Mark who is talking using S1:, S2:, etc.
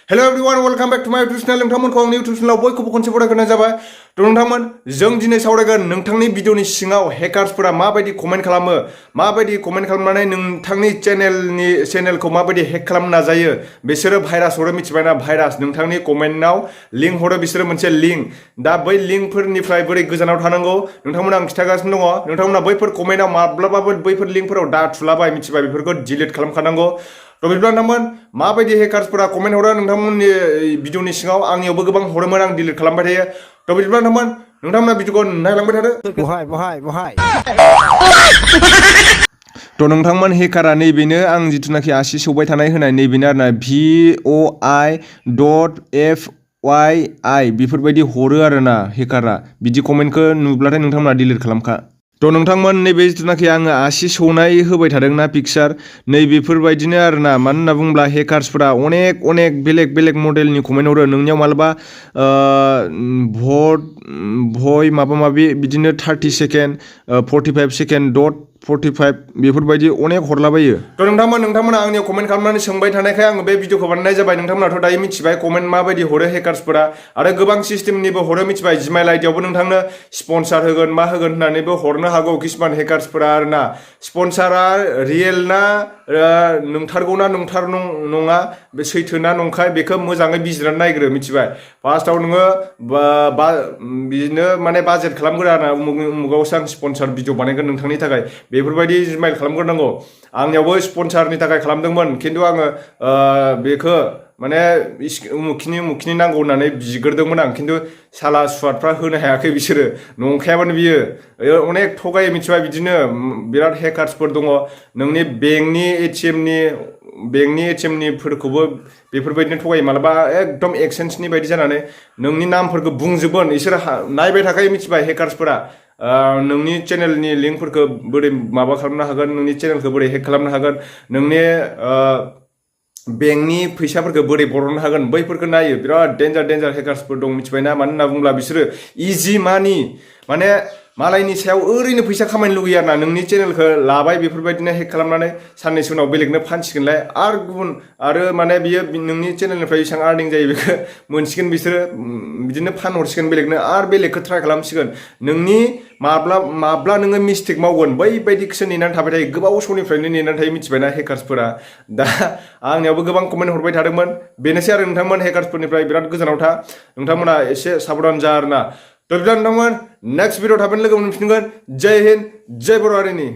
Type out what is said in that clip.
S1: Hello everyone, welcome back to my YouTube channel. नोंथांमोनखौ आंनि YouTube channel बयखौबो खनसे बरायग्रोनाय जाबाय। नोंथांमोन जों दिनै सावरायगोन नोंथांनि भिडिअनि सिङाव हेकार्सफोरा माबायदि कमेन्ट खालामो, माबायदि कमेन्ट खालामनानै नोंथांनि चेनेलखौ माबायदि हेक खालामनो नाजायो। बिसोरो भाइरास हरो, मिथिबायना? भाइरास नोंथांनि कमेन्टआव लिंक हरो, बिसोरो मोनसे लिंक। दा बै लिंकफोरनिफ्राय बोरै गोजानाव थानांगौ नोंथांमोना आं खिथागासिनो दङ। नोंथांमोना बैफोर कमेन्टआव माब्लाबाबो बैफोर लिंकफोराव दा थुलाबाय, मिथिबाय? बेफोरखौ डिलीट खालामखानांगौ। तो बिदिब्ला नोंथांमोन माबायदि हेकार्सफोरा कमेन्ट हरो नोंथांमोननि भिडिअनि सिङाव आंनियावबो गोबां हरोमोन, आं डिलीट खालामबाय थायो। तो बिदिब्ला नोंथांमोना भिडिअखौ नायलांबाय थादो।
S2: बहाय
S1: तो नोंथांमोन हेकारा नैबेनो आं जिथुनाखि आसि सौबाय थानाय होनाय नैबेनो आरोना VOI.FYI बेफोरबायदि हरो आरोना हेकारा। बिदि कमेन्टखौ नुब्लाथाय नोंथांमोना डिलीट खालामखा। तो नोंथांमोन नैबे जिथुनाखि आङो आसि सौनाय होबाय थादोंना पिक्सार, नैबेफोरबायदिनो आरोना। मानो होनना बुङोब्ला हेकार्सफोरा अनेक बेलेग मडेलनि कमेन्ट हरो। नोंनियाव मालाबा भय माबा माबि बिदिनो 30 सेकेन्ड 45 सेकेन्ड डट 45 बेफोरबायदि अनेक हरलाबायो। तो नोंथांमोना आंनियाव कमेन्ट खालामनानै सोंबाय थानायखाय आङो बे भिडिअखौ बानायनाय जाबाय। नोंथांमोनाथ' दायो मिथिबाय कमेन्ट माबायदि हरो हेकार्सफोरा, आरो गोबां सिस्टेमनिबो हरो, मिथिबाय? जिमेल आइडियावबो नोंथांनो स्पन्सार होगोन मा होगोन होननानैबो हरनो हागौ किसुमान हेकार्सफोरा आरोना। स्पन्सारा रियेल ना नंथारगौ ना नङा, बे सैथो ना नंखाय बेखौ मोजाङै बिजिरनानै नायग्रो, मिथिबाय? फार्स्टआव नोङो बिदिनो माने बाजेट खालामग्रो आरोना। उमुगावसो आं स्पन्सार भिडिअ बानायगोन नोंथांनि थाखाय, बेफोरबायदि जिमेल खालामग्रोनांगौ। आंनियावबो स्पन्सारनि थाखाय खालामदोंमोन, खिन्थु आङो बेखौ माने उमुखिनि नांगौ होननानै बिग्रोदोंमोन आं, खिन्थु साला सुवादफ्रा होनो हायाखै। बिसोरो नंखायामोन बियो, अनेक थगायो, मिथिबाय? बिदिनो बिराद हेकार्सफोर दङ। नोंनि बेंकनि एटिएमनि फोरखौबो बेफोरबायदिनो थगायो। मालाबा एकदम एक्सेन्सनि बायदि जानानै नोंनि नामफोरखौ बुंजोबगोन। इसोर नायबाय थाखायो, मिथिबाय? हेकार्सफोरा नोंनि चेनेलनि लिंकफोरखौ बोरै माबा खालामनो हागोन, नोंनि चेनेलखौ बोरै हेक खालामनो हागोन, नोंनि बेंकनि फैसाफोरखौ बोरै बरननो हागोन, बैफोरखौ नायो। बिराद डेन्जार हेकार्सफोर दं, मिथिबायना? मानो होनना बुङोब्ला बिसोरो इजि मानि, माने मालायनि सायाव ओरैनो फैसा खामायनो लुगैयो आरोना। नोंनि चेनेलखौ लाबाय बेफोरबायदिनो हेक खालामनानै, साननैसो उनाव बेलेगनो फानसिगोनलाय, आरो माने बियो नोंनि चेनेलनिफ्राय बेसेबां आर्निं जायो बेखौ मोनसिगोन बिसोरो, बिदिनो फानहरसिगोन बेलेगनो, आरो बेलेगखौ ट्राय खालामसिगोन। नोंनि माब्ला नोङो मिस्टेक मावगोन बैबायदिखौसो नेनानै थाबाय थायो, गोबाव समनिफ्रायनो नेनानै थायो, मिथिबायना? हेकार्सफोरा दा आंनियावबो गोबां कमेन्ट हरबाय थादोंमोन। बेनोसै आरो नोंथांमोन, हेकार्सफोरनिफ्राय बिराद गोजानाव था। नोंथांमोना एसे साबधान जा आरोना। तो बिदिब्ला नोंथांमोन नेक्स्ट भिडिअ थाबैनो लोगो मोनफिनगोन। जय हिन्द, जय बर' हारिनि।